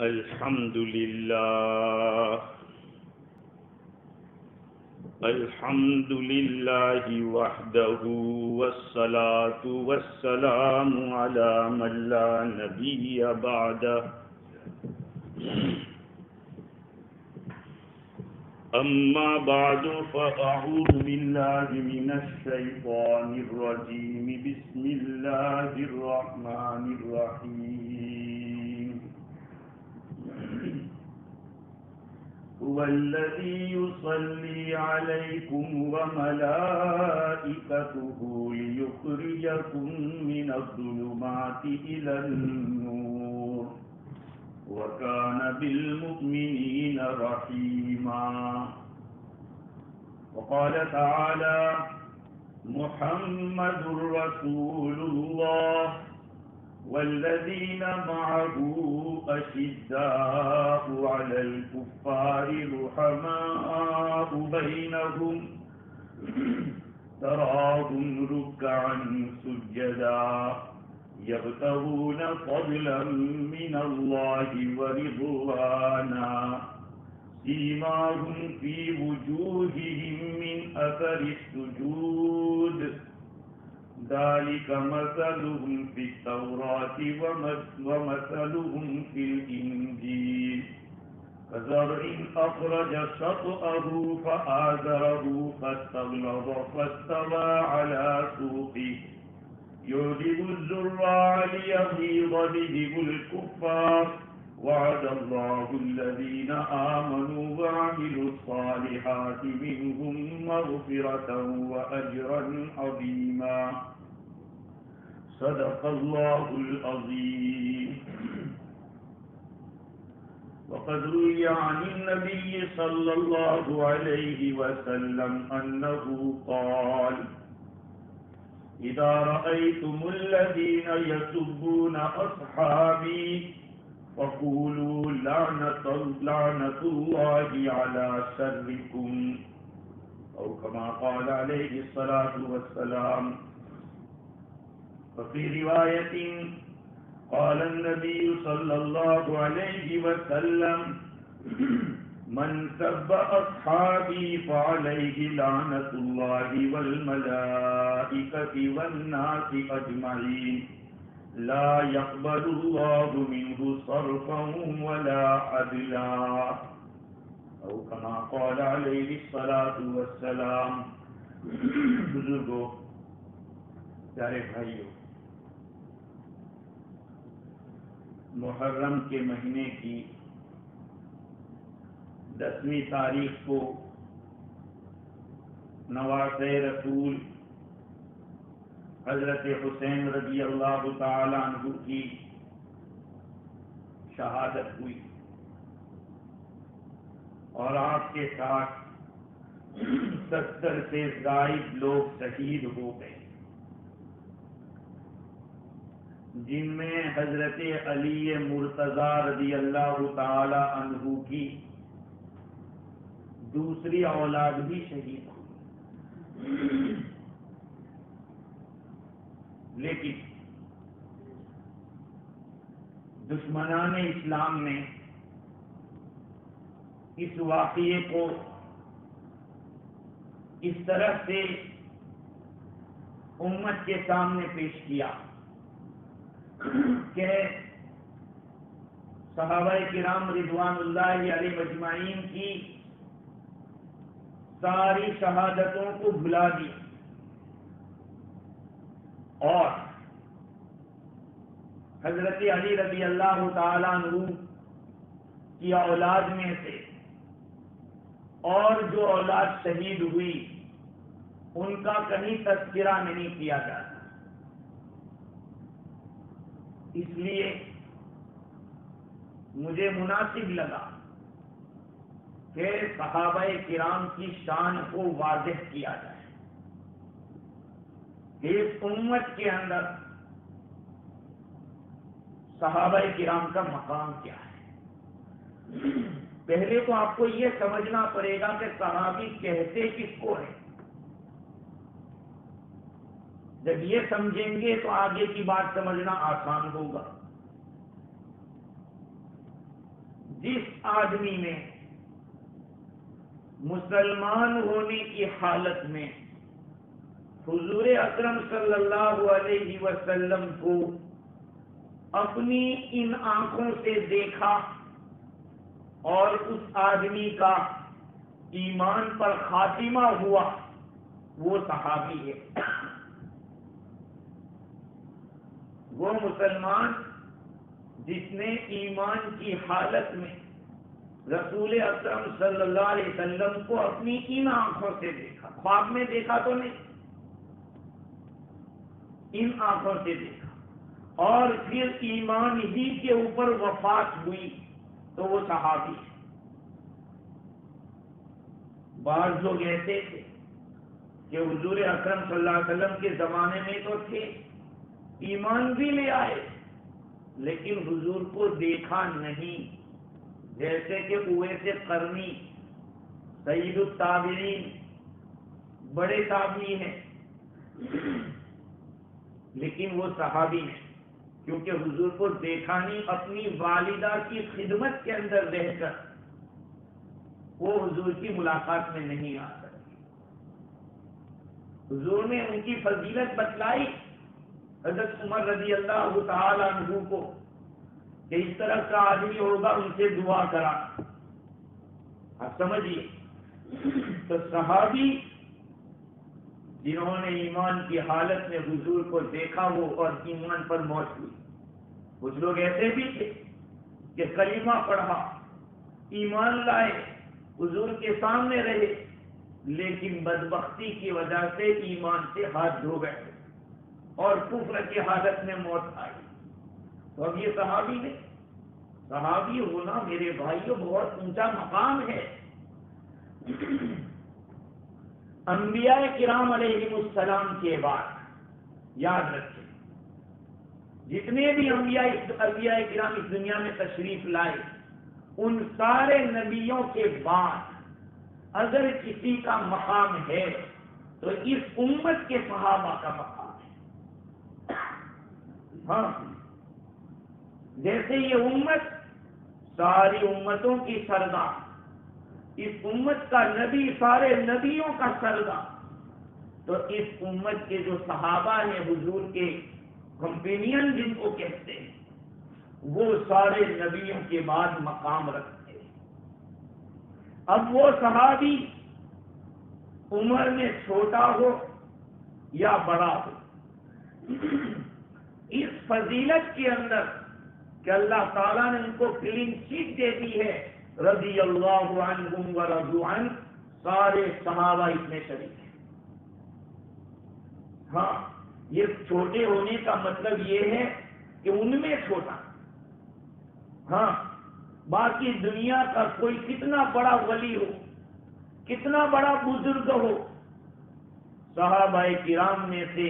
الحمد لله الحمد لله وحده والصلاة والسلام على من لا نبي بعده أما بعد فأعوذ بالله من الشيطان الرجيم بسم الله الرحمن الرحيم هو الذي يصلي عليكم وملائكته ليخرجكم من الظلمات إلى النور وكان بالمؤمنين رحيما. وقال تعالى محمد رسول الله والذين معه أشداء على الكفار رحماء بينهم تراهم ركعا سجدا يبتغون فضلا من الله ورضوانا سيماهم في وجوههم من أثر السجود ذلك مثلهم في التوراة ومثلهم في الإنجيل كزرع أخرج شطأه فآزره فاستغلظ فاستوى على سوقه يعجب الزراع ليغيظ بهم الكفار وعد الله الذين آمنوا وعملوا الصالحات منهم مغفرة وأجرا عظيما. صدق الله العظيم. وقد روي عن النبي صلى الله عليه وسلم أنه قال إذا رأيتم الذين يسبون أصحابي فقولوا لعنة الله على شركم أو كما قال عليه الصلاة والسلام. وفي رواية قال النبي صلى الله عليه وسلم من سب أصحابي فعليه لعنة الله والملائكة والناس أجمعين لا يقبل الله منه صرفا ولا عدلا او كما قال عليه الصلاة والسلام. بزرگوں، پیارے بھائیوں، محرم کے مہینے کی 10ویں تاریخ کو نواسۂ رسول حضرت حسین رضی اللہ تعالی عنہ کی شہادت ہوئی اور آپ کے ساتھ 70 سے زائد لوگ شہید ہو گئے، جن میں حضرت علی مرتضی رضی اللہ تعالی عنہ کی دوسری اولاد بھی شہید ہوئی. لیکن دشمنان اسلام نے اس واقعے کو اس طرح سے امت کے سامنے پیش کیا کہ صحابہ کرام رضوان اللہ علیہ اجمعین کی ساری شہادتوں کو بھلا دی اور حضرت علی رضی اللہ تعالی عنہ کی اولاد میں سے اور جو اولاد شہید ہوئی ان کا کہیں تذکرہ نہیں کیا جاتا. اس لیے مجھے مناسب لگا کہ صحابہ کرام کی شان کو واضح کیا جائے کہ اس امت کے اندر صحابہ کرام کا مقام کیا ہے. پہلے تو آپ کو یہ سمجھنا پڑے گا کہ صحابی کہتے کس کو ہیں. جب یہ سمجھیں گے تو آگے کی بات سمجھنا آسان ہوگا. جس آدمی نے مسلمان ہونے کی حالت میں حضور اکرم صلی اللہ علیہ وسلم کو اپنی ان آنکھوں سے دیکھا اور اس آدمی کا ایمان پر خاتمہ ہوا، وہ صحابی ہے۔ وہ مسلمان جس نے ایمان کی حالت میں رسول اکرم صلی اللہ علیہ وسلم کو اپنی ان آنکھوں سے دیکھا، خواب میں دیکھا تو نہیں، ان آنکھوں سے دیکھا، اور پھر ایمان ہی کے اوپر وفات ہوئی، تو وہ صحابی ہے۔ بعض لوگ ایسے تھے کہ حضور اکرم صلی اللہ علیہ وسلم کے زمانے میں تو تھے، ایمان بھی لے آئے، لیکن حضور کو دیکھا نہیں، جیسے کہ اویس قرنی سید التابعین، بڑے تابعی ہیں، لیکن وہ صحابی ہیں، کیونکہ حضور کو دیکھا نہیں، اپنی والدہ کی خدمت کے اندر رہ کر وہ حضور کی ملاقات میں نہیں آ سکتے۔ حضور نے ان کی فضیلت بتلائی حضرت عمر رضی اللہ تعالی عنہ کو کہ اس طرح کا آدمی ہوگا، ان سے دعا کرا۔ آپ سمجھیے، تو صحابی جنہوں نے ایمان کی حالت میں حضور کو دیکھا وہ اور ایمان پر موت ہوئی۔ کچھ لوگ ایسے بھی تھے کہ کلمہ پڑھا، ایمان لائے، حضور کے سامنے رہے، لیکن بدبختی کی وجہ سے ایمان سے ہاتھ دھو گئے اور کفر کی حالت میں موت آئی۔ تو اب یہ صحابی نے، صحابی ہونا میرے بھائیوں بہت اونچا مقام ہے۔ انبیاء کرام علیہ السلام کے بعد یاد رکھیں، جتنے بھی انبیاء کرام اس دنیا میں تشریف لائے، ان سارے نبیوں کے بعد اگر کسی کا مقام ہے تو اس امت کے صحابہ کا مقام ہے۔ ہاں، جیسے یہ امت ساری امتوں کی سردار، اس امت کا نبی سارے نبیوں کا سردار، تو اس امت کے جو صحابہ ہیں، حضور کے کمپینین جن کو کہتے ہیں، وہ سارے نبیوں کے بعد مقام رکھتے ہیں۔ اب وہ صحابی عمر میں چھوٹا ہو یا بڑا ہو، اس فضیلت کے اندر کہ اللہ تعالیٰ نے ان کو کلین چٹ دے دی ہے، رضی اللہ عنہم ورضوا عنہ، سارے صحابہ اس میں شریک ہیں۔ ہاں، یہ چھوٹے ہونے کا مطلب یہ ہے کہ ان میں چھوٹا، ہاں، باقی دنیا کا کوئی کتنا بڑا ولی ہو، کتنا بڑا بزرگ ہو، صحابہ کرام میں سے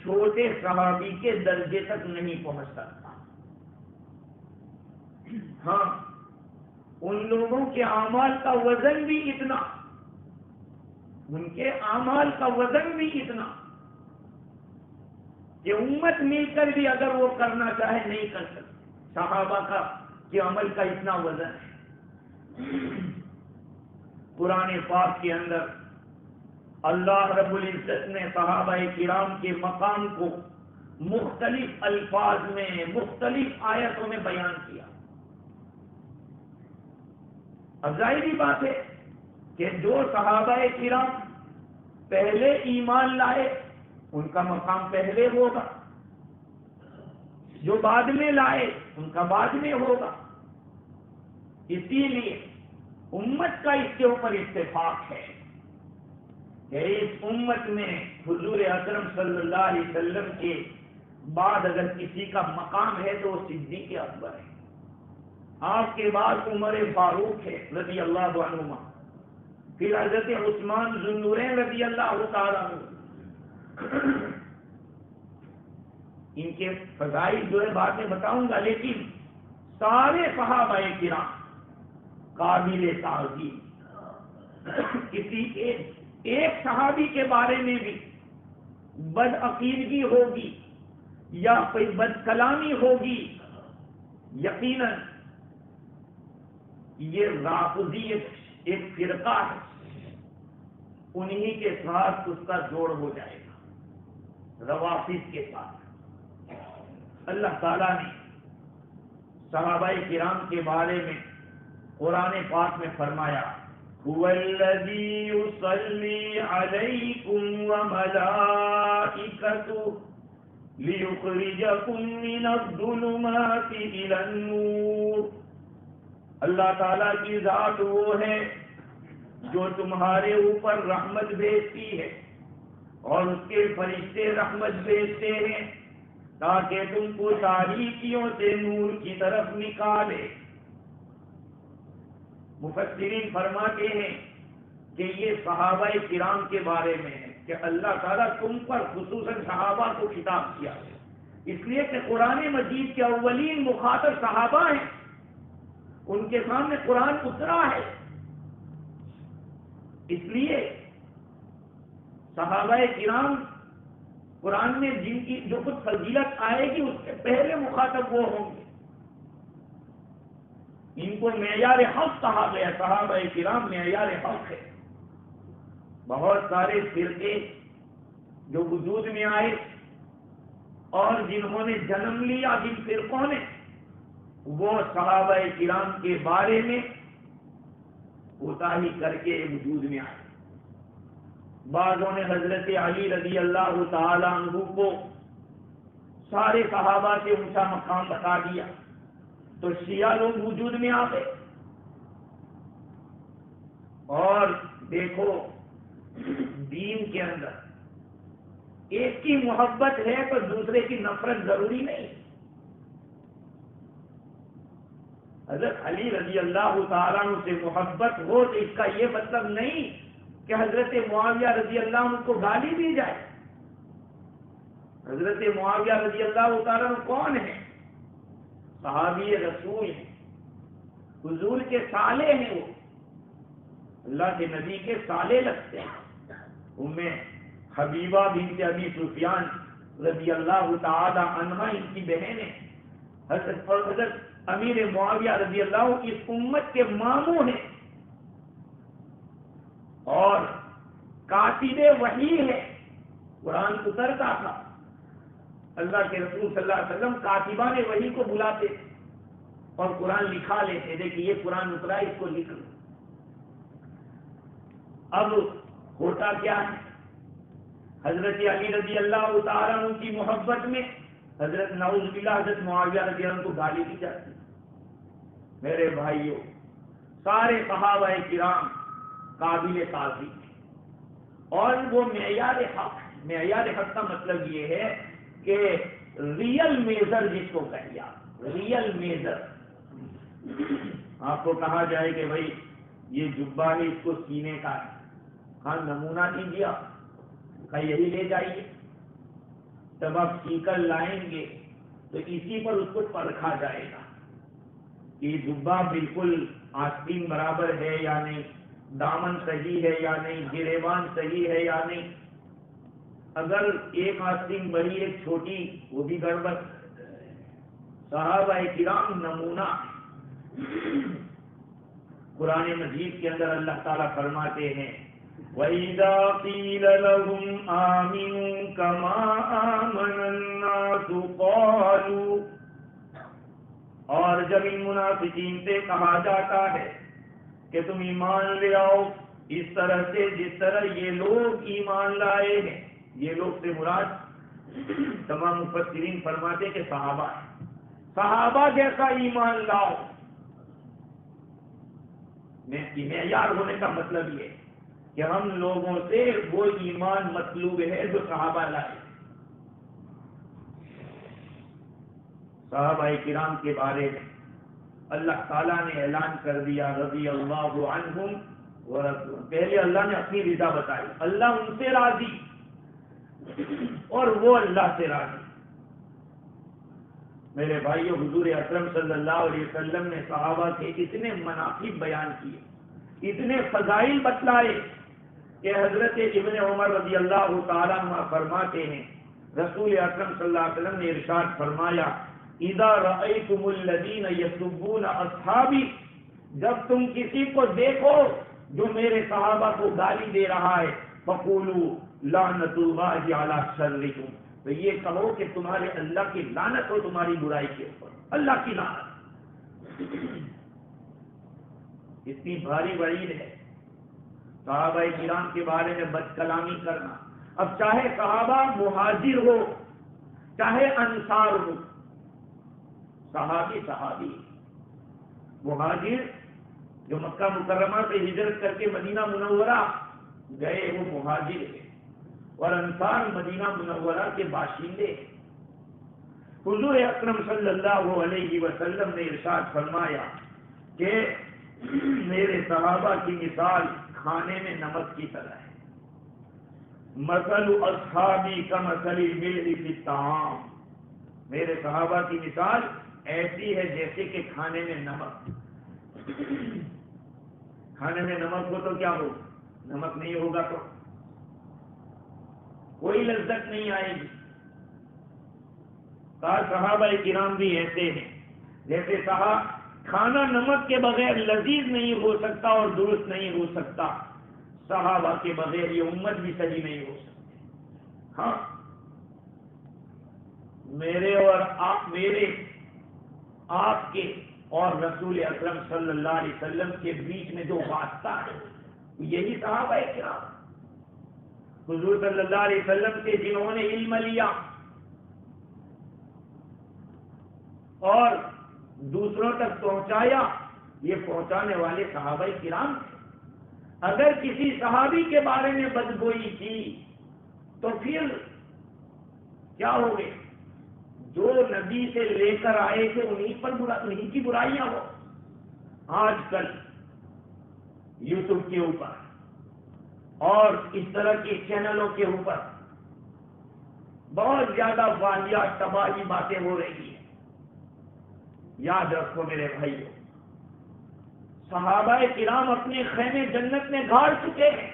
چھوٹے صحابی کے درجے تک نہیں پہنچ سکتا۔ ہاں، ان لوگوں کے اعمال کا وزن بھی اتنا، ان کے اعمال کا وزن بھی اتنا کہ امت مل کر بھی اگر وہ کرنا چاہے نہیں کر سکتے۔ صحابہ کا کہ عمل کا اتنا وزن ہے۔ قرآن پاک کے اندر اللہ رب العزت نے صحابہ کرام کے مقام کو مختلف الفاظ میں، مختلف آیتوں میں بیان کیا۔ اب ظاہری بات ہے کہ جو صحابہ کرام پہلے ایمان لائے ان کا مقام پہلے ہوگا، جو بعد میں لائے ان کا بعد میں ہوگا۔ اسی لیے امت کا اس کے اوپر اتفاق ہے کہ اس امت میں حضور اکرم صلی اللہ علیہ وسلم کے بعد اگر کسی کا مقام ہے تو وہ صدیق اکبر ہے، آپ کے بعد عمر فاروق ہے رضی اللہ عنہما، پھر حضرت عثمان ذو النورین رضی اللہ تعالیٰ عنہ۔ ان کے فضائل جو ہے بعد میں بتاؤں گا، لیکن سارے صحابہ کرام قابل تعظیم۔ کسی ایک صحابی کے بارے میں بھی بدعقیدگی ہوگی یا کوئی بد کلامی ہوگی، یقیناً یہ رافضی ایک فرقہ ہے، انہی کے ساتھ اس کا جوڑ ہو جائے گا، روافض کے ساتھ۔ اللہ تعالیٰ نے صحابہ کرام کے بارے میں قرآن پاک میں فرمایا هو الذی یصلی علیکم وملائکتہ لیخرجکم من الظلمات الی النور۔ اللہ تعالیٰ کی ذات وہ ہے جو تمہارے اوپر رحمت بھیجتی ہے اور اس کے فرشتے رحمت بھیجتے ہیں تاکہ تم کو تاریکیوں سے نور کی طرف نکالے۔ مفسرین فرماتے ہیں کہ یہ صحابہ کرام کے بارے میں ہے کہ اللہ تعالیٰ تم پر خصوصاً صحابہ کو خطاب کیا، اس لیے کہ قرآن مجید کے اولین مخاطب صحابہ ہیں، ان کے سامنے قرآن اترا ہے، اس لیے صحابہ کرام قرآن میں جن کی جو کچھ فضیلت آئے گی اس کے پہلے مخاطب وہ ہوں گے، ان کو معیار حق کہا گیا، صحابہ کرام معیار حق ہے۔ بہت سارے فرقے جو وجود میں آئے اور جنہوں نے جنم لیا جن فرقوں نے، وہ صحابہ کرام کے بارے میں کوتاہی کر کے وجود میں آئے۔ بعضوں نے حضرت علی رضی اللہ تعالی عنہ کو سارے صحابہ سے اونچا مقام بتا دیا تو شیعہ لوگ وجود میں آ گئے۔ اور دیکھو دین کے اندر ایک کی محبت ہے تو دوسرے کی نفرت ضروری نہیں۔ حضرت علی رضی اللہ تعالیٰ عنہ سے محبت ہو تو اس کا یہ مطلب نہیں کہ حضرت معاویہ رضی اللہ عنہ کو گالی دی جائے۔ حضرت معاویہ رضی اللہ تعالیٰ عنہ کون ہے؟ صحابی رسول ہیں، حضور کے سالے ہیں، وہ اللہ کے نبی کے سالے لگتے ہیں۔ حبیبہ بنت ابی سفیان رضی اللہ تعالی عنہ ان کی بہن ہے۔ حضرت امیر معاویہ رضی اللہ عنہ اس امت کے ماموں ہیں اور کاتب وحی ہے، قرآن اترتا تھا، اللہ کے رسول صلی اللہ علیہ وسلم کاتبان وحی کو بلاتے اور قرآن لکھا لیتے، دیکھیے یہ قرآن اترا اس کو لکھ لو۔ اب ہوتا کیا ہے، حضرت علی رضی اللہ تعالیٰ عنہ کی محبت میں حضرت نعوذ باللہ حضرت معاویہ رضی اللہ عنہ کو گالی دی جاتی۔ میرے بھائیوں، سارے صحابہ کرام قابل تعظیم اور وہ معیار حق۔ معیار حق کا مطلب یہ ہے کہ ریئل میزر جس کو کہیا، ریئل میزر۔ آپ کو کہا جائے کہ بھائی یہ جبہ ہے اس کو سینے کا ہے، ہاں نمونہ دیجیے، کہ یہی لے جائیے، جب آپ سی کر لائیں گے تو اسی پر اس کو پرکھا جائے گا کہ جبہ بالکل آستین برابر ہے یا نہیں، دامن صحیح ہے یا نہیں، گریبان صحیح ہے یا نہیں۔ اگر ایک آستین بڑی ایک چھوٹی وہ بھی گڑبڑ۔ صحابہ کرام نمونہ۔ قرآن مجید کے اندر اللہ تعالیٰ فرماتے ہیں وَإِذَا قِيلَ لَهُمْ آمِنُوا كَمَا آمَنَ النَّاسُ قَالُوا، اور جب ان منافقین سے کہا جاتا ہے کہ تم ایمان لے آؤ اس طرح سے جس طرح یہ لوگ ایمان لائے ہیں، یہ لوگ سے مراد تمام مفسرین فرماتے کہ صحابہ ہیں، صحابہ جیسا ایمان لاؤ۔ معیار ہونے کا مطلب یہ کہ ہم لوگوں سے وہ ایمان مطلوب ہے جو صحابہ لائے۔ صحابہ کرام کے بارے میں اللہ تعالیٰ نے اعلان کر دیا رضی اللہ عنہم ورضوا۔ پہلے اللہ نے اپنی رضا بتائی، اللہ ان سے راضی اور وہ اللہ سے راضی۔ میرے بھائیو، حضور اکرم صلی اللہ علیہ وسلم نے صحابہ کے اتنے مناقب بیان کیے، اتنے فضائل بتلائے کہ حضرت ابن عمر رضی اللہ تعالیٰ عنہ فرماتے ہیں رسول اکرم صلی اللہ علیہ وسلم نے ارشاد فرمایا اذا رأيتم الذين يسبون اصحابي جب تم کسی کو دیکھو جو میرے صحابہ کو گالی دے رہا ہے فقولوا لعنت اللہ علی شرکم، تو یہ کہو کہ تمہارے اللہ کی لعنت ہو تمہاری برائی کے اوپر، اللہ کی لعنت۔ اتنی بھاری وعید ہے صحابہ کرام کے بارے میں بد کلامی کرنا۔ اب چاہے صحابہ مہاجر ہو چاہے انصار ہو، صحابی مہاجر جو مکہ مکرمہ سے ہجرت کر کے مدینہ منورہ گئے وہ مہاجر ہیں، اور انصار مدینہ منورہ کے باشندے ہیں۔ حضور اکرم صلی اللہ علیہ وسلم نے ارشاد فرمایا کہ میرے صحابہ کی مثال کھانے میں نمک کی طرح ہے، مثل اصحابی کمثل الملح فی الطعام، میرے صحابہ کی مثال ایسی ہے جیسے کہ کھانے میں نمک، کھانے میں نمک ہو تو کیا ہو، نمک نہیں ہوگا تو کوئی لذت نہیں آئے گی۔ صحابہ کرام بھی ایسے ہیں جیسے کھانا نمک کے بغیر لذیذ نہیں ہو سکتا اور درست نہیں ہو سکتا، صحابہ کے بغیر یہ امت بھی صحیح نہیں ہو سکتی۔ ہاں میرے آپ کے اور رسول اکرم صلی اللہ علیہ وسلم کے بیچ میں جو واسطہ ہے یہی صحابہ کرام، حضور صلی اللہ علیہ وسلم سے جنہوں نے علم لیا اور دوسروں تک پہنچایا، یہ پہنچانے والے صحابہ کرام تھے۔ اگر کسی صحابی کے بارے میں بدگوئی کی تو پھر کیا ہو گئے، جو نبی سے لے کر آئے تھے انہیں کی برائیاں ہو۔ آج کل یوٹیوب کے اوپر اور اس طرح کے چینلوں کے اوپر بہت زیادہ واحیات تباہی باتیں ہو رہی ہیں۔ یاد رکھو میرے بھائیو، صحابہ کرام اپنے خیمے جنت میں گاڑ چکے ہیں،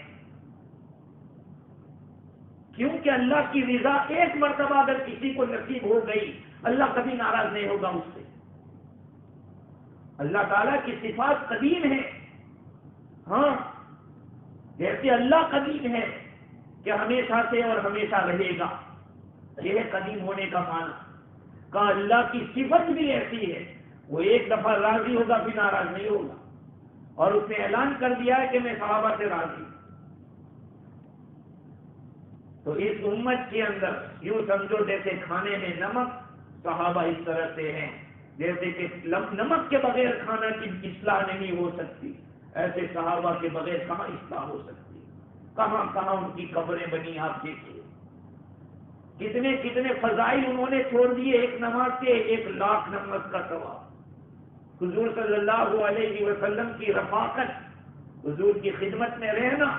کیونکہ اللہ کی رضا ایک مرتبہ اگر کسی کو نصیب ہو گئی اللہ کبھی ناراض نہیں ہوگا اس سے۔ اللہ تعالیٰ کی صفات قدیم ہے، ہاں جیسے اللہ قدیم ہے کہ ہمیشہ سے اور ہمیشہ رہے گا، یہ ہے قدیم ہونے کا معنی۔ کہ اللہ کی صفت بھی ایسی ہے، وہ ایک دفعہ راضی ہوگا پھر ناراض نہیں ہوگا، اور اس نے اعلان کر دیا ہے کہ میں صحابہ سے راضی ہوں۔ تو اس امت کے اندر یوں سمجھو جیسے کھانے میں نمک، صحابہ اس طرح سے ہیں جیسے کہ نمک کے بغیر کھانا کی اصلاح نہیں ہو سکتی، ایسے صحابہ کے بغیر کہاں اصلاح ہو سکتی، کہاں کہاں ان کی قبریں بنی، آپ دیکھیے کتنے کتنے فضائل انہوں نے چھوڑ دیے، ایک نماز کے 1,00,000 نماز کا ثواب۔ حضور صلی اللہ علیہ وسلم کی رفاقت، حضور کی خدمت میں رہنا،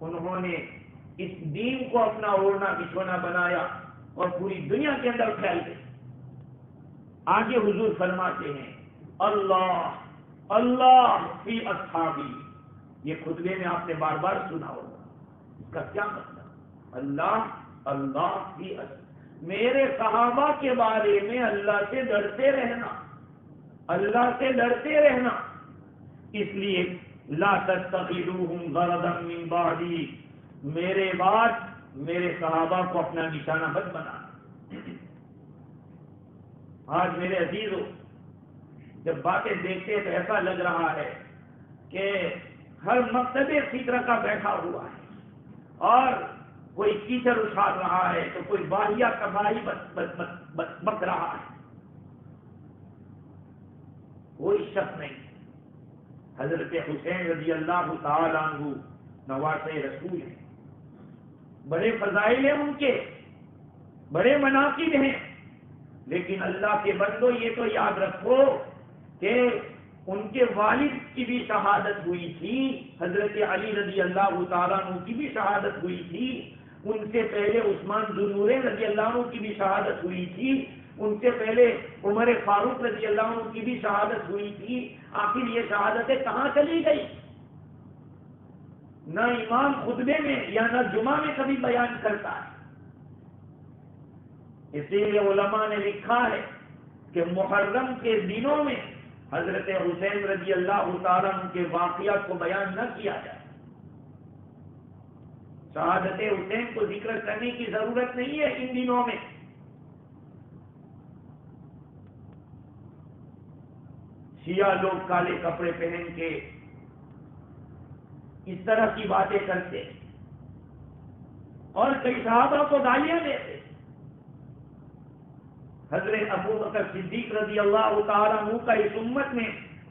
انہوں نے اس دین کو اپنا اوڑھنا بچھونا بنایا اور پوری دنیا کے اندر پھیل گئے۔ آگے حضور فرماتے ہیں اللہ اللہ فی اصحابی، یہ خطبے میں آپ نے بار بار سنا ہوگا، اس کا کیا مطلب؟ اللہ اللہ فی اصحابی، میرے صحابہ کے بارے میں اللہ سے ڈرتے رہنا، اللہ سے ڈرتے رہنا۔ اس لیے لا تتخذوهم غرضا من بعدی، میرے بعد میرے صحابہ کو اپنا نشانہ مت بنانا۔ آج میرے عزیزو جب باتیں دیکھتے تو ایسا لگ رہا ہے کہ ہر مکتب فطرہ کا بیٹھا ہوا ہے اور کوئی کیچڑ اچھال رہا ہے تو کوئی واہیا تباہی بک رہا ہے۔ کوئی شک نہیں، حضرت حسین رضی اللہ تعالی عنہ نواسے رسول ہیں، بڑے فضائل ہیں ان کے، بڑے مناقب ہیں، لیکن اللہ کے بندو یہ تو یاد رکھو کہ ان کے والد کی بھی شہادت ہوئی تھی، حضرت علی رضی اللہ تعالیٰ عنہ کی بھی شہادت ہوئی تھی، ان سے پہلے عثمان ذو النورین رضی اللہ عنہ کی بھی شہادت ہوئی تھی، ان سے پہلے عمر فاروق رضی اللہ عنہ کی بھی شہادت ہوئی تھی۔ آخر یہ شہادتیں کہاں چلی گئی؟ نہ امام خطبے میں یا نہ جمعہ میں کبھی بیان کرتا ہے۔ اسی لیے علماء نے لکھا ہے کہ محرم کے دنوں میں حضرت حسین رضی اللہ تعالیٰ عنہ کے واقعات کو بیان نہ کیا جائے. شہادت حسین کو ذکر کرنے کی ضرورت نہیں ہے ان دنوں میں. شیعہ لوگ کالے کپڑے پہن کے اس طرح کی باتیں کرتے اور کئی صحابہ کو گالیاں دیتے. حضرت ابو بکر صدیق رضی اللہ تعالیٰ عنہ کا اس امت میں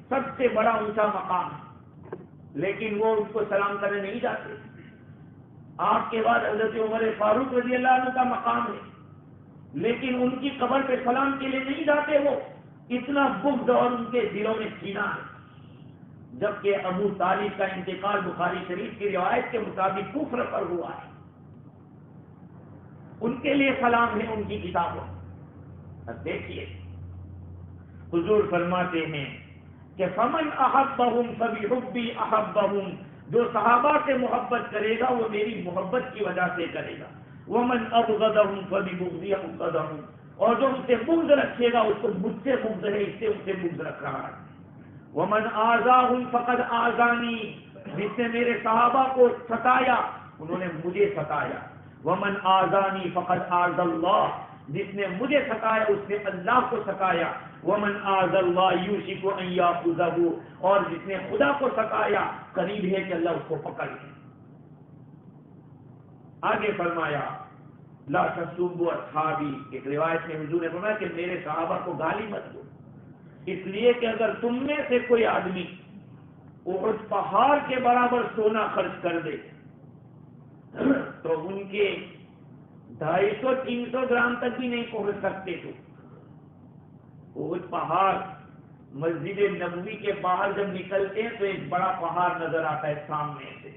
سب سے بڑا اونچا مقام ہے، لیکن وہ ان کو سلام کرنے نہیں جاتے. آپ کے بعد حضرت عمر فاروق رضی اللہ عنہ کا مقام ہے، لیکن ان کی قبر پہ سلام کے لیے نہیں جاتے. وہ اتنا بغض اور ان کے دلوں میں کینہ ہے. جبکہ ابو طالب کا انتقال بخاری شریف کی روایت کے مطابق کفر پر ہوا ہے. ان کے لیے سلام ہے ان کی کتابوں. اب دیکھیے حضور فرماتے ہیں کہ فمن احبہم فبحبی احبہم، جو صحابہ سے محبت کرے گا وہ میری محبت کی وجہ سے کرے گا. ومن ابغضہم فببغضی ابغضہم، اور جو اس سے بغض رکھے گا اس کو مجھ سے بغض ہے، اس سے ان سے بغض رکھ رہا ہے. ومن آذاہم فقد آذانی، جس نے میرے صحابہ کو ستایا انہوں نے مجھے ستایا. ومن آذانی فقد آذ اللہ، جس نے مجھے ستایا اس نے اللہ کو ستایا. ومن آذ اللہ یوشک ان یاخذہ، اور جس نے خدا کو ستایا قریب ہے کہ اللہ اس کو پکڑ لے. آگے فرمایا لا تسبوا اصحابی، ایک روایت میں حضور نے فرمایا کہ میرے صحابہ کو گالی مت دو، اس لیے کہ اگر تم میں سے کوئی آدمی احد پہاڑ کے برابر سونا خرچ کر دے تو ان کے 250-300 گرام تک بھی نہیں پہنچ سکتے. تو احد پہاڑ مسجد نبوی کے باہر جب نکلتے ہیں تو ایک بڑا پہاڑ نظر آتا ہے سامنے سے،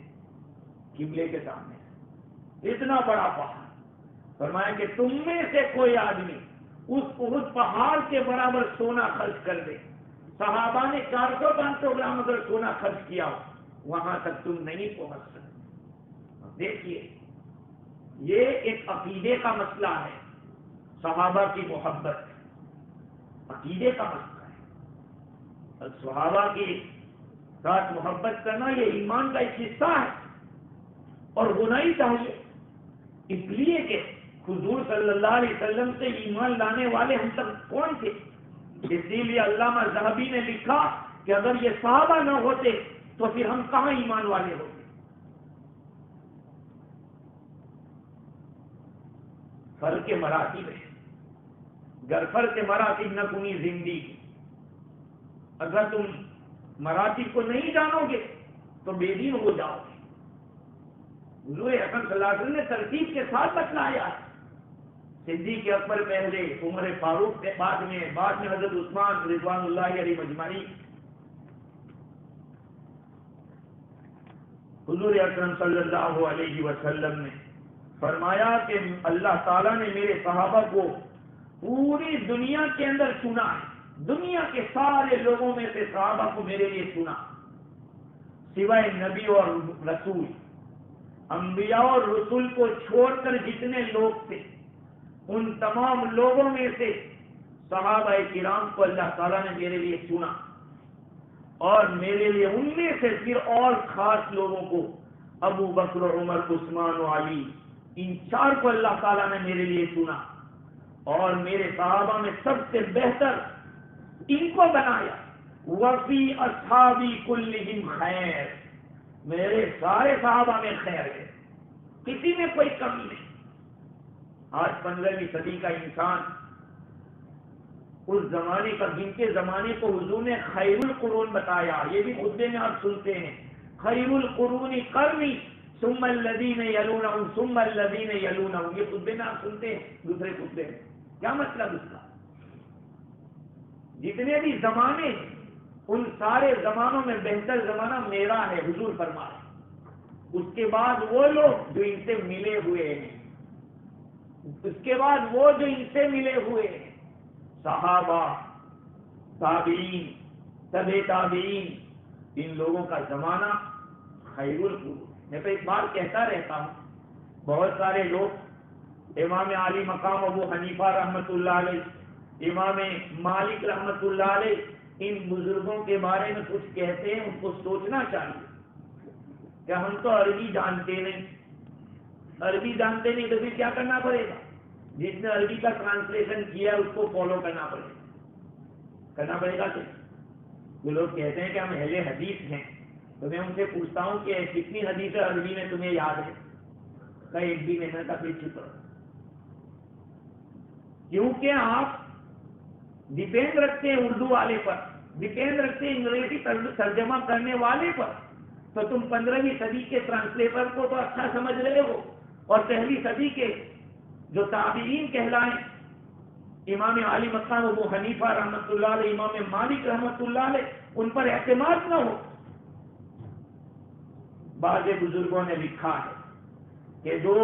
قبلے کے سامنے سے، اتنا بڑا پہاڑ. فرمایا کہ تم میں سے کوئی آدمی اس احد پہاڑ کے برابر سونا خرچ کر دے. صحابہ نے 400-500 گرام اگر سونا خرچ کیا وہاں تک تم نہیں پہنچ سکتے. دیکھیے یہ ایک عقیدے کا مسئلہ ہے. صحابہ کی محبت عقیدے کا مسئلہ ہے. صحابہ کے ساتھ محبت کرنا یہ ایمان کا ایک حصہ ہے اور ہونا ہی چاہیے. اس لیے کہ حضور صلی اللہ علیہ وسلم سے ایمان لانے والے ہم سب کون تھے؟ اسی لیے علامہ ذہبی نے لکھا کہ اگر یہ صحابہ نہ ہوتے تو پھر ہم کہاں ایمان والے ہوتے. فرق مراتب ہے. گر فرق مراتب نہ کنی زندگی، اگر تم مراتب کو نہیں جانو گے تو بے دین ہو جاؤ گے. حضور اکرم صلی اللہ علیہ وسلم نے ترتیب کے ساتھ بتلایا. صدیق اکبر پہلے، عمر فاروق کے بعد میں حضرت عثمان رضوان اللہ علیہ مجمعین. حضور اکرم صلی اللہ علیہ وسلم نے فرمایا کہ اللہ تعالیٰ نے میرے صحابہ کو پوری دنیا کے اندر چنا ہے. دنیا کے سارے لوگوں میں سے صحابہ کو میرے لیے چنا، سوائے نبی اور رسول. انبیاء اور رسول کو چھوڑ کر جتنے لوگ تھے ان تمام لوگوں میں سے صحابہ کرام کو اللہ تعالیٰ نے میرے لیے چنا، اور میرے لیے ان میں سے پھر اور خاص لوگوں کو ابو بکر، عمر، عثمان و علی، ان 4 کو اللہ تعالیٰ نے میرے لیے چنا، اور میرے صحابہ میں سب سے بہتر ان کو بنایا. وفی اصحابی کلہم خیر، میرے سارے صحابہ میں خیر ہے، کسی میں کوئی کمی نہیں. آج 15ویں صدی کا انسان اس زمانے کا، جن کے زمانے کو حضور نے خیر القرون بتایا، یہ بھی خطبے میں آپ سنتے ہیں، خیر القرون قرنی ثم الذین یلونہم ثم الذین یلونہم، یہ خطبے میں آپ سنتے ہیں دوسرے خطبے میں. کیا مطلب اس کا؟ جتنے بھی زمانے ہیں ان سارے زمانوں میں بہتر زمانہ میرا ہے، حضور فرمایا. اس کے بعد وہ لوگ جو ان سے ملے ہوئے ہیں، اس کے بعد وہ جو ان سے ملے ہوئے ہیں، صحابہ، تابعین، تبع تابعین، ان لوگوں کا زمانہ خیر القرون. میں تو ایک بار کہتا رہتا ہوں، بہت سارے لوگ امام علی مقام ابو حنیفہ رحمۃ اللہ علیہ، امام مالک رحمۃ اللہ علیہ، ان بزرگوں کے بارے میں کچھ کہتے ہیں ان کو سوچنا چاہیے کہ ہم تو عربی جانتے نہیں، عربی جانتے نہیں تو پھر کیا کرنا پڑے گا؟ جس نے عربی کا ٹرانسلیشن کیا ہے اس کو فالو کرنا پڑے گا کہ وہ لوگ کہتے ہیں کہ ہم اہل حدیث ہیں، تو میں ان سے پوچھتا ہوں کہ کتنی حدیث عربی میں تمہیں یاد ہے؟ کہ ایک بھی نہیں، کا پھر چپ رہو، کیونکہ آپ ڈپینڈ رکھتے ہیں اردو والے پر، ڈپینڈ رکھتے ہیں انگریزی ترجمہ کرنے والے پر، تو تم 15ویں صدی کے ٹرانسلیٹر کو تو اچھا سمجھ رہے ہو، اور پہلی صدی کے جو تابعین کہلائیں، امام علی مقام ابو حنیفہ رحمۃ اللہ علیہ، امام مالک رحمۃ اللہ علیہ، ان پر اعتماد نہ ہو۔ بعض بزرگوں نے لکھا ہے کہ جو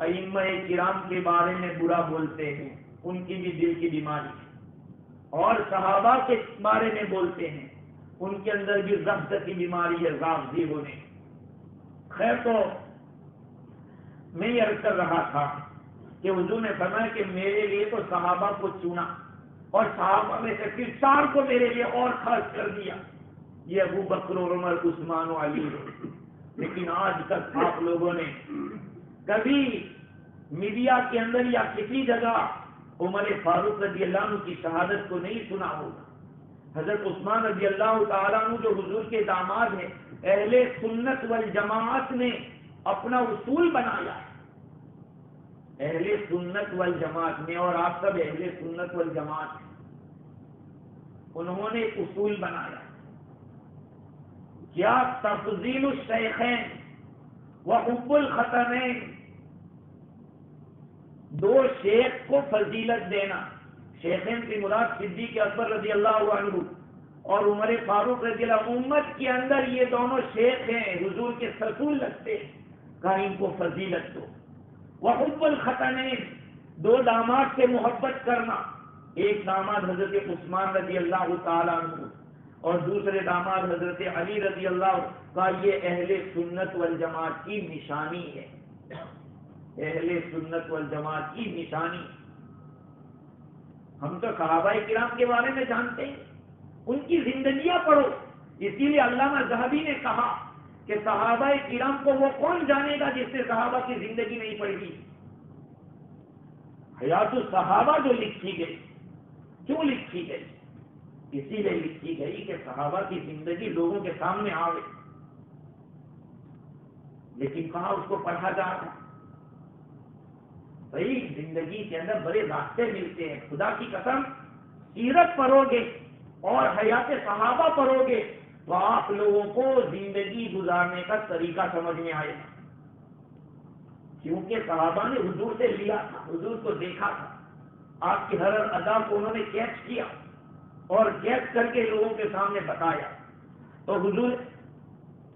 ائمہ کرام کے بارے میں برا بولتے ہیں ان کی بھی دل کی بیماری ہے، اور صحابہ کے بارے میں بولتے ہیں ان کے اندر بھی ضبط کی بیماری ہے، رافضی ہونے۔ خیر، تو میں یہ عرض کر رہا تھا کہ حضور نے فرمایا کہ میرے لیے تو صحابہ کو چنا، اور صحابہ میں سے پھر 4 کو میرے لیے اور خاص کر دیا، یہ ابو بکر اور عمر، عثمان و علی۔ لیکن آج تک آپ لوگوں نے کبھی میڈیا کے اندر یا کسی جگہ عمر فاروق رضی اللہ عنہ کی شہادت کو نہیں سنا ہوگا۔ حضرت عثمان رضی اللہ تعالیٰ عنہ جو حضور کے داماد ہیں، اہل سنت والجماعت نے اپنا اصول بنایا ہے، اہل سنت والجماعت میں، اور آپ سب اہل سنت والجماعت ہیں، انہوں نے ایک اصول بنایا کیا؟ تفضیل الشیخین وحب الختمین، 2 شیخ کو فضیلت دینا۔ شیخین کی مراد صدیق اکبر رضی اللہ عنہ اور عمر فاروق رضی اللہ عنہ، امت کے اندر یہ دونوں شیخ ہیں، حضور کے رسول لگتے ہیں، کہا ان کو فضیلت دو۔ وحب الختمین، 2 داماد سے محبت کرنا، ایک داماد حضرت عثمان رضی اللہ تعالیٰ عنہ اور دوسرے داماد حضرت علی رضی اللہ کا، یہ اہل سنت والجماعت کی نشانی ہے، اہل سنت والجماعت کی نشانی۔ ہم تو صحابہ کرام کے بارے میں جانتے ہیں، ان کی زندگیاں پڑھو، اسی لیے علامہ ذہبی نے کہا کہ صحابہ کرام کو وہ کون جانے گا جس سے صحابہ کی زندگی نہیں پڑھی؟ حیات الصحابہ جو لکھی گئی، کیوں لکھی گئی؟ اسی لیے لکھی گئی کہ صحابہ کی زندگی لوگوں کے سامنے آوے، لیکن کہاں اس کو پڑھا جا رہا؟ بھائی زندگی کے اندر بڑے راستے ملتے ہیں، خدا کی قسم سیرت پڑھو گے اور حیات صحابہ پڑھو گے تو آپ لوگوں کو زندگی گزارنے کا طریقہ سمجھ میں آئے گا، کیونکہ صحابہ نے حضور سے لیا تھا، حضور کو دیکھا تھا، آپ کی ہر ادا کو انہوں نے کیچ کیا اور کیچ کر کے لوگوں کے سامنے بتایا، تو حضور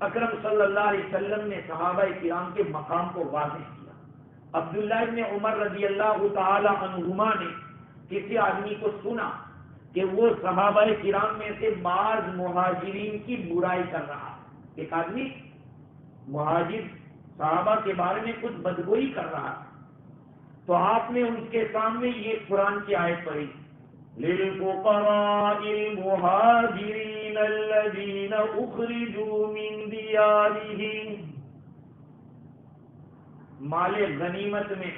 اکرم صلی اللہ علیہ وسلم نے صحابہ کرام کے مقام کو واضح کیا۔ عبداللہ ابن عمر رضی اللہ تعالی عنہما نے کسی آدمی کو سنا کہ وہ صحابہ کرام میں سے بعض مہاجرین کی برائی کر رہا، ایک آدمی مہاجر صحابہ کے بارے میں کچھ بدگوئی کر رہا، تو آپ نے ان کے سامنے یہ قرآن کی آیت پڑھی، لِلْفُقَرَاءِ الْمُهَاجِرِينَ الَّذِينَ أُخْرِجُوا مِنْ دِيَارِهِمْ، مال غنیمت میں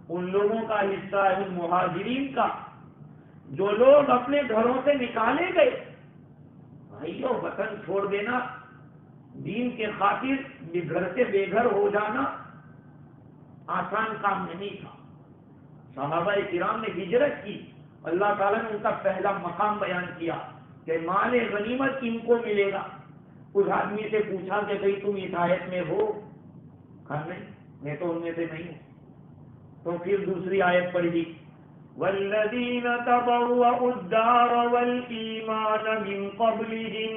ان لوگوں کا حصہ ہے، ان مہاجرین کا جو لوگ اپنے گھروں سے نکالے گئے۔ بھائیو، وطن چھوڑ دینا، دین کے خاطر گھر سے بے گھر ہو جانا آسان کام نہیں تھا۔ صحابہ کرام نے ہجرت کی، اللہ تعالیٰ نے ان کا پہلا مقام بیان کیا کہ مال غنیمت ان کو ملے گا۔ اس آدمی سے پوچھا کہ بھئی تم اس آیت میں ہو؟ کہا نہیں، میں تو ان میں سے نہیں ہوں۔ تو پھر دوسری آیت پڑھی، والذین تبوأوا الدار والایمان من قبلهم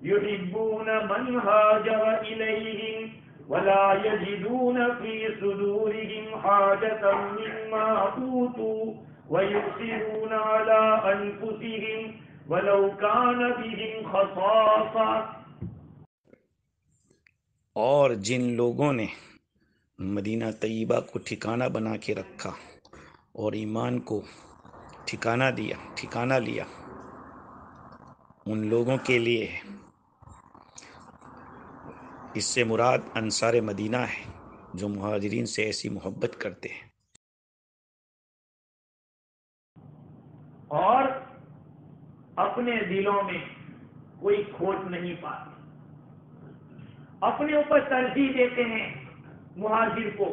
يحبون من هاجر إليهم ولا يجدون في صدورهم حاجة مما أوتوا ويؤثرون على أنفسهم ولو كان بهم خصاصة، اور جن لوگوں نے مدینہ طیبہ کو ٹھکانہ بنا کے رکھا اور ایمان کو ٹھکانہ لیا ان لوگوں کے لیے ہے۔ اس سے مراد انصار مدینہ ہے جو مہاجرین سے ایسی محبت کرتے ہیں۔ اور اپنے دلوں میں کوئی کھوٹ نہیں پاتے، اپنے اوپر ترجیح دیتے ہیں مہاجر کو،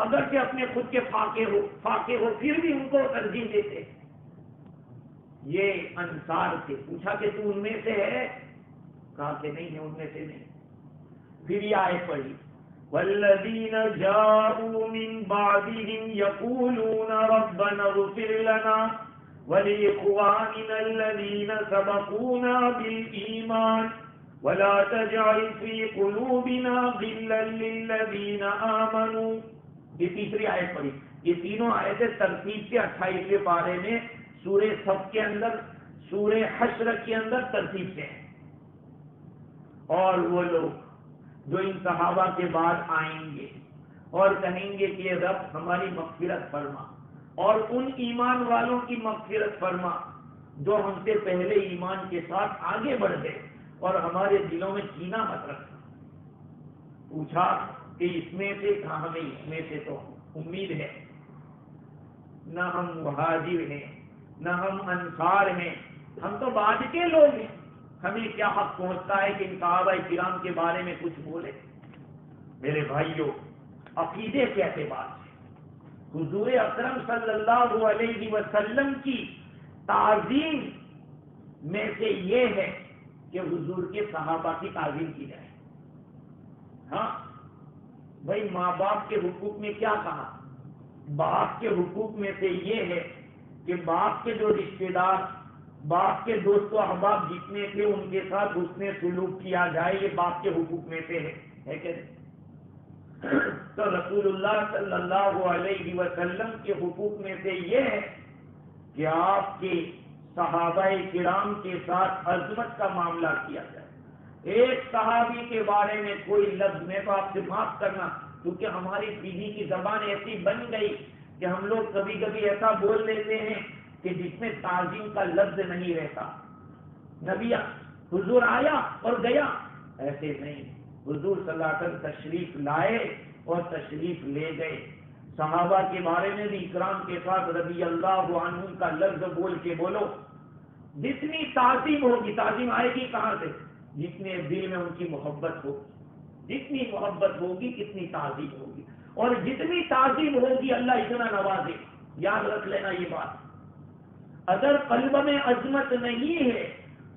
اگرچہ اپنے خود کے فاقے ہو پھر بھی ان کو ترجیح دیتے ہیں۔ یہ انصار سے پوچھا کہ تو ان میں سے ہے؟ کہا کہ نہیں ہے، ان میں سے نہیں۔ پھر یہ آیت پڑھی والذین جاءوا من بعدهم یقولون ربنا اغفر لنا ولإخواننا الذین سبقونا بالایمان ولا تجعل في قلوبنا غلا للذین آمنوا۔ یہ تیسری آیت پڑھی۔ یہ تینوں آیتیں ترتیب کے 28ویں پارے میں سورہ صف کے اندر، سورہ حشر کے اندر ترتیب سے ہیں۔ اور وہ لوگ جو ان صحابہ کے بعد آئیں گے اور کہیں گے کہ رب ہماری مغفرت فرما، اور ان ایمان والوں کی مغفرت فرما جو ہم سے پہلے ایمان کے ساتھ آگے بڑھ گئے، اور ہمارے دلوں میں کینہ مت رکھنا۔ پوچھا کہ اس میں سے، کہا ہمیں اس میں سے تو امید ہے، نہ ہم مہاجر ہیں نہ ہم انصار ہیں، ہم تو بعد کے لوگ ہیں، ہمیں کیا حق پہنچتا ہے کہ ان صحابہ کرام کے بارے میں کچھ بولے۔ میرے بھائیوں، عقیدے کے اعتبار سے حضور اکرم صلی اللہ علیہ وسلم کی تعظیم میں سے یہ ہے کہ حضور کے صحابہ کی تعظیم کی جائے۔ ہاں بھائی، ماں باپ کے حقوق میں کیا کہا؟ باپ کے حقوق میں سے یہ ہے کہ باپ کے جو رشتے دار، باپ کے دوست و احباب جتنے تھے ان کے ساتھ حسن سلوک کیا جائے، یہ باپ کے حقوق میں سے ہے کہ نہیں؟ تو رسول اللہ صلی اللہ علیہ وسلم کے حقوق میں سے یہ ہے کہ آپ کے صحابہ کرام کے ساتھ عظمت کا معاملہ کیا جائے۔ ایک صحابی کے بارے میں کوئی لفظ، میں تو آپ سے معاف کرنا کیونکہ ہماری پیڑھی کی زبان ایسی بن گئی کہ ہم لوگ کبھی کبھی ایسا بول لیتے ہیں کہ جس میں تعظیم کا لفظ نہیں رہتا۔ نبی حضور آیا اور گیا، ایسے نہیں، حضور صلی اللہ علیہ وسلم تشریف لائے اور تشریف لے گئے۔ صحابہ کے بارے میں بھی اکرام کے ساتھ رضی اللہ عنہم کا لفظ بول کے بولو۔ جتنی تعظیم ہوگی، تعظیم آئے گی کہاں سے؟ جتنے دل میں ان کی محبت ہوگی، جتنی محبت ہوگی کتنی تعظیم ہوگی، اور جتنی تعظیم ہوگی اللہ اتنا نوازے۔ یاد رکھ لینا یہ بات۔ اگر قلب میں عظمت نہیں ہے،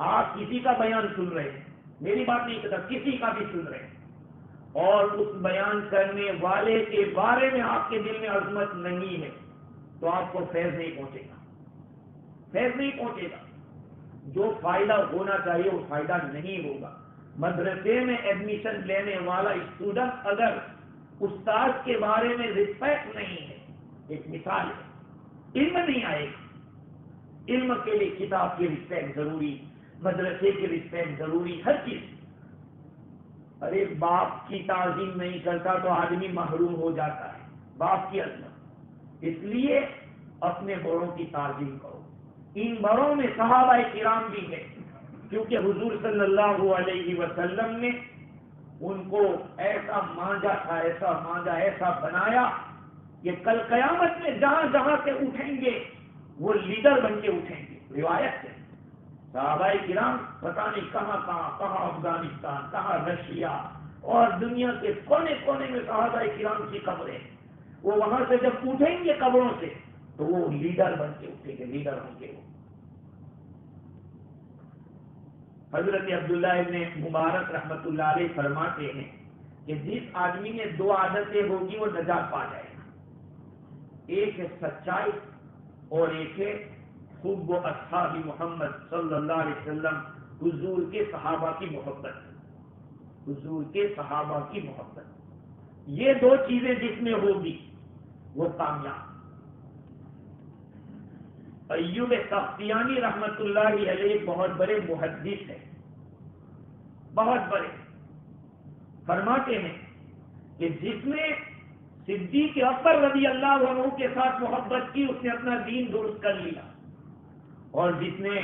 آپ کسی کا بیان سن رہے ہیں، میری بات نہیں کرتا، کسی کا بھی سن رہے ہیں، اور اس بیان کرنے والے کے بارے میں آپ کے دل میں عظمت نہیں ہے، تو آپ کو فیض نہیں پہنچے گا، فیض نہیں پہنچے گا۔ جو فائدہ ہونا چاہیے وہ فائدہ نہیں ہوگا۔ مدرسے میں ایڈمیشن لینے والا اسٹوڈنٹ اگر استاد کے بارے میں رسپیکٹ نہیں ہے، ایک مثال ہے، علم نہیں آئے گا۔ علم کے لیے کتاب کی رسپیکٹ ضروری، مدرسے کی رسپیکٹ ضروری، ہر چیز۔ ارے باپ کی تعظیم نہیں کرتا تو آدمی محروم ہو جاتا ہے باپ کی عظمت۔ اس لیے اپنے بڑوں کی تعظیم کرو۔ ان بڑوں میں صحابہ کرام بھی ہیں، کیونکہ حضور صلی اللہ علیہ وسلم نے ان کو ایسا مانجا تھا، ایسا مانجا، ایسا بنایا کہ کل قیامت میں جہاں جہاں سے اٹھیں گے وہ لیڈر بن کے اٹھیں گے۔ روایت ہے صحابہ کرام پتہ نہیں کہاں افغانستان، کہاں رشیا اور دنیا کے کونے کونے میں صحابہ کرام کی قبریں، وہ وہاں سے جب اٹھیں گے قبروں سے تو وہ لیڈر بن کے اٹھیں گے، لیڈر ہوں گے وہ۔ حضرت عبداللہ ابن مبارک رحمۃ اللہ علیہ فرماتے ہیں کہ جس آدمی نے دو عادتیں ہوگی وہ نجات پا جائے گا، ایک ہے سچائی اور ایک ہے حب اصحاب محمد صلی اللہ علیہ وسلم، حضور کے صحابہ کی محبت، حضور کے صحابہ کی محبت۔ یہ دو چیزیں جس میں ہوگی وہ کامیاب۔ ایوب سختیانی رحمت اللہ علیہ بہت بڑے محدث ہیں، بہت بڑے، فرماتے ہیں کہ جس نے صدیق اکبر رضی اللہ عنہ کے ساتھ محبت کی اس نے اپنا دین درست کر لیا۔ اور جس نے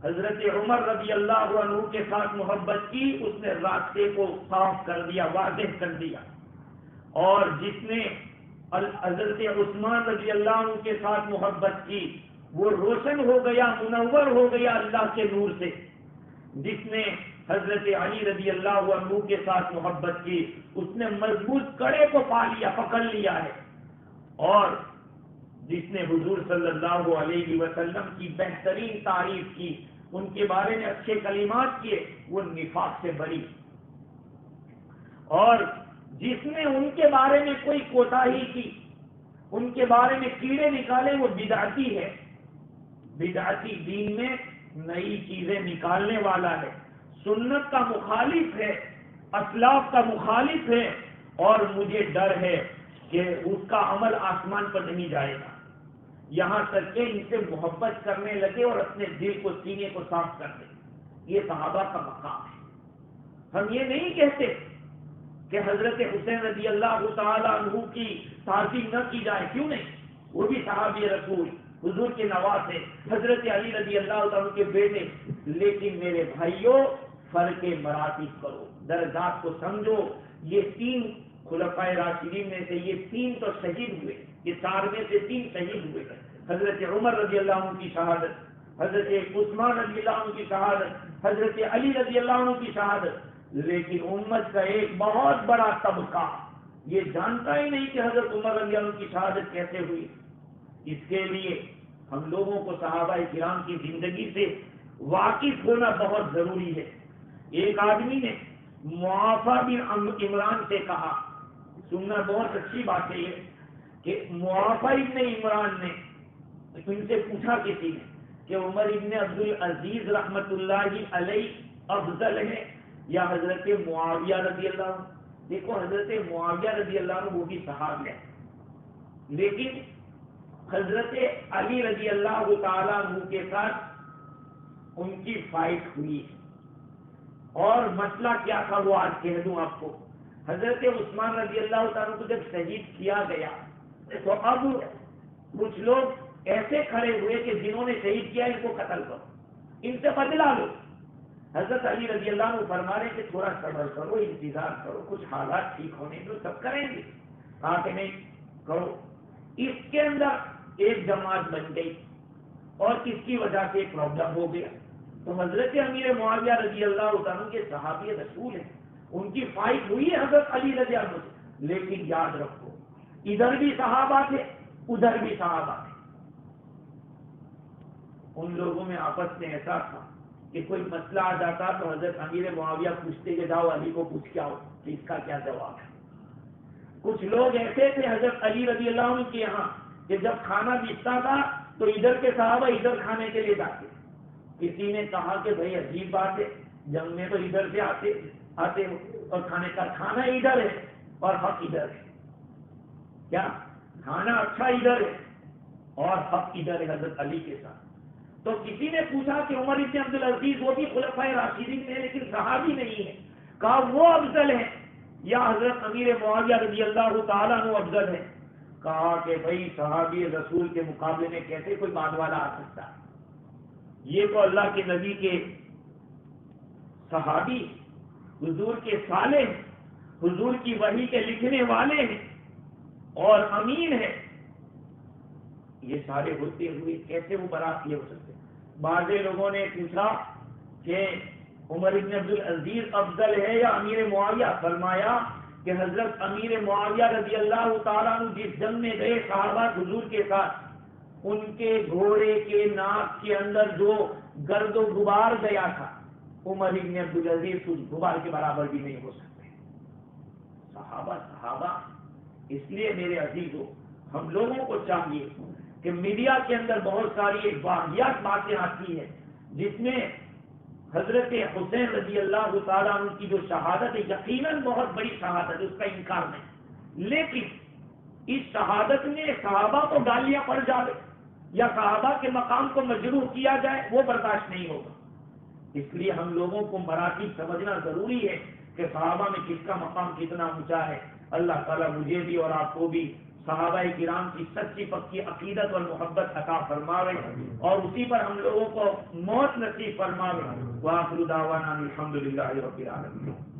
حضرت عمر رضی اللہ عنہ کے ساتھ محبت کی اس نے راستے کو صاف کر دیا، واضح کر دیا، اور جس نے حضرت عثمان رضی اللہ عنہ کے ساتھ محبت کی وہ روشن ہو گیا، منور ہو گیا اللہ کے نور سے۔ جس نے حضرت علی رضی اللہ عنہ کے ساتھ محبت کی اس نے مضبوط کڑے کو پا لیا، پکڑ لیا ہے، اور جس نے حضور صلی اللہ علیہ وسلم کی بہترین تعریف کی، ان کے بارے میں اچھے کلمات کیے، وہ نفاق سے بری، اور جس نے ان کے بارے میں کوئی کوتاہی کی، ان کے بارے میں کیڑے نکالے، وہ بدعتی ہے، بدعتی دین میں نئی چیزیں نکالنے والا ہے، سنت کا مخالف ہے، اسلاف کا مخالف ہے، اور مجھے ڈر ہے کہ اس کا عمل آسمان پر نہیں جائے گا، یہاں تک کہ ان سے محبت کرنے لگے اور اپنے دل کو، سینے کو صاف کر دیں۔ یہ صحابہ کا مقام ہے۔ ہم یہ نہیں کہتے کہ حضرت حسین رضی اللہ تعالی عنہ کی تعظیم نہ کی جائے، کیوں نہیں، وہ بھی صحابی رسول، حضور کے نواسے، حضرت علی رضی اللہ تعالیٰ کے بیٹے، لیکن میرے بھائیوں فرق مراتب کرو، درجات کو سمجھو۔ یہ تین خلفائے راشدین میں سے یہ تین تو شہید ہوئے، یہ چار میں سے تین شہید ہوئے، حضرت عمر رضی اللہ عنہ کی شہادت، حضرت عثمان رضی اللہ عنہ کی شہادت، حضرت علی رضی اللہ عنہ کی شہادت، لیکن امت کا ایک بہت بڑا طبقہ یہ جانتا ہی نہیں کہ حضرت عمر رضی اللہ عنہ کی شہادت کیسے ہوئی۔ اس کے لیے ہم لوگوں کو صحابہ کرام کی زندگی سے واقف ہونا بہت ضروری ہے۔ ایک آدمی نے معافہ بن عمران سے کہا، سننا بہت اچھی بات ہے یہ، کہ معافہ ابن عمران نے ان سے پوچھا کسی نے کہ عمر ابن عبد العزیز رحمت اللہ علیہ افضل ہے یا حضرت معاویہ رضی اللہ عنہ؟ دیکھو حضرت معاویہ رضی اللہ عنہ وہ بھی صحابی ہے، لیکن حضرت علی رضی اللہ تعالیٰ عنہ کے ساتھ ان کی فائٹ ہوئی، اور مسئلہ کیا تھا وہ آج کہہ دوں آپ کو۔ حضرت عثمان رضی اللہ تعالیٰ کو جب شہید کیا گیا تو اب کچھ لوگ ایسے کھڑے ہوئے کہ جنہوں نے شہید کیا ان کو قتل کرو، ان سے بدلہ لو۔ حضرت علی رضی اللہ عنہ فرما رہے کہ تھوڑا صبر کرو، انتظار کرو، کچھ حالات ٹھیک ہونے دو، سب کریں گے۔ کہا کہ نہیں کرو۔ اس کے اندر ایک جماعت بن گئی اور اس کی وجہ سے پرابلم ہو گیا، تو حضرت امیر معاویہ رضی اللہ عنہ کے صحابی رسول ہیں، ان کی فائٹ ہوئی ہے حضرت علی رضی اللہ عنہ سے، لیکن یاد رکھو ادھر بھی صحابہ تھے ادھر بھی صحابہ تھے۔ ان لوگوں میں آپس میں ایسا تھا کہ کوئی مسئلہ آ جاتا تو حضرت امیر معاویہ پوچھتے کہ جاؤ علی کو پوچھ کے آؤ کہ اس کا کیا جواب ہے۔ کچھ لوگ ایسے تھے حضرت علی رضی اللہ عنہ کے یہاں کہ جب کھانا بچتا تھا تو ادھر کے صحابہ ادھر کھانے کے لیے جاتے۔ کسی نے کہا کہ بھائی عجیب بات ہے، جنگ میں تو ادھر سے آتے ہو اور کھانے کا کھانا ادھر ہے اور حق ادھر ہے، کیا کھانا اچھا ادھر ہے اور حق ادھر ہے حضرت علی کے ساتھ؟ تو کسی نے پوچھا کہ عمر ابن عبد العزیز وہ بھی خلفائے راشدین میں لیکن صحابی نہیں ہے، کہا وہ افضل ہے یا حضرت امیر معاویہ رضی اللہ تعالیٰ عنہ افضل ہے؟ کہا کہ بھائی صحابی رسول کے مقابلے میں کیسے کوئی بعد والا آ سکتا ہے؟ یہ تو اللہ کے نبی کے صحابی، حضور کے صالح، حضور کی وحی کے لکھنے والے ہیں اور امین ہیں، یہ سارے ہوتے ہوئے کیسے وہ برات یہ ہو سکتے؟ بعض لوگوں نے پوچھا کہ عمر ابن عبد العزیز افضل ہے یا امیر معاویہ؟ فرمایا کہ حضرت امیر معاویہ رضی اللہ تعالیٰ عنہ جس جنگ میں گئے صحابہ حضور کے ساتھ، ان کے گھوڑے کے ناک کے اندر جو گرد و غبار گیا تھا عمر ابن عبد العزیز اس غبار کے برابر بھی نہیں ہو سکتے۔ صحابہ اس لیے میرے عزیزوں ہم لوگوں کو چاہیے کہ میڈیا کے اندر بہت ساری ایک واقعات باتیں آتی ہیں جس میں حضرت حسین رضی اللہ تعالیٰ عنہ کی جو شہادت ہے یقیناً بہت بڑی شہادت ہے، اس کا انکار نہیں، لیکن اس شہادت میں صحابہ کو گالیاں پڑ جائے یا صحابہ کے مقام کو مجروح کیا جائے وہ برداشت نہیں ہوگا۔ اس لیے ہم لوگوں کو مراتب سمجھنا ضروری ہے کہ صحابہ میں کس کا مقام کتنا اونچا ہے۔ اللہ تعالیٰ مجھے بھی اور آپ کو بھی صحابہ کرام کی سچی پکی عقیدت اور محبت عطا فرماوے اور اسی پر ہم لوگوں کو موت نصیب فرماوے۔ وآخر دعوانا الحمدللہ رب العالمین۔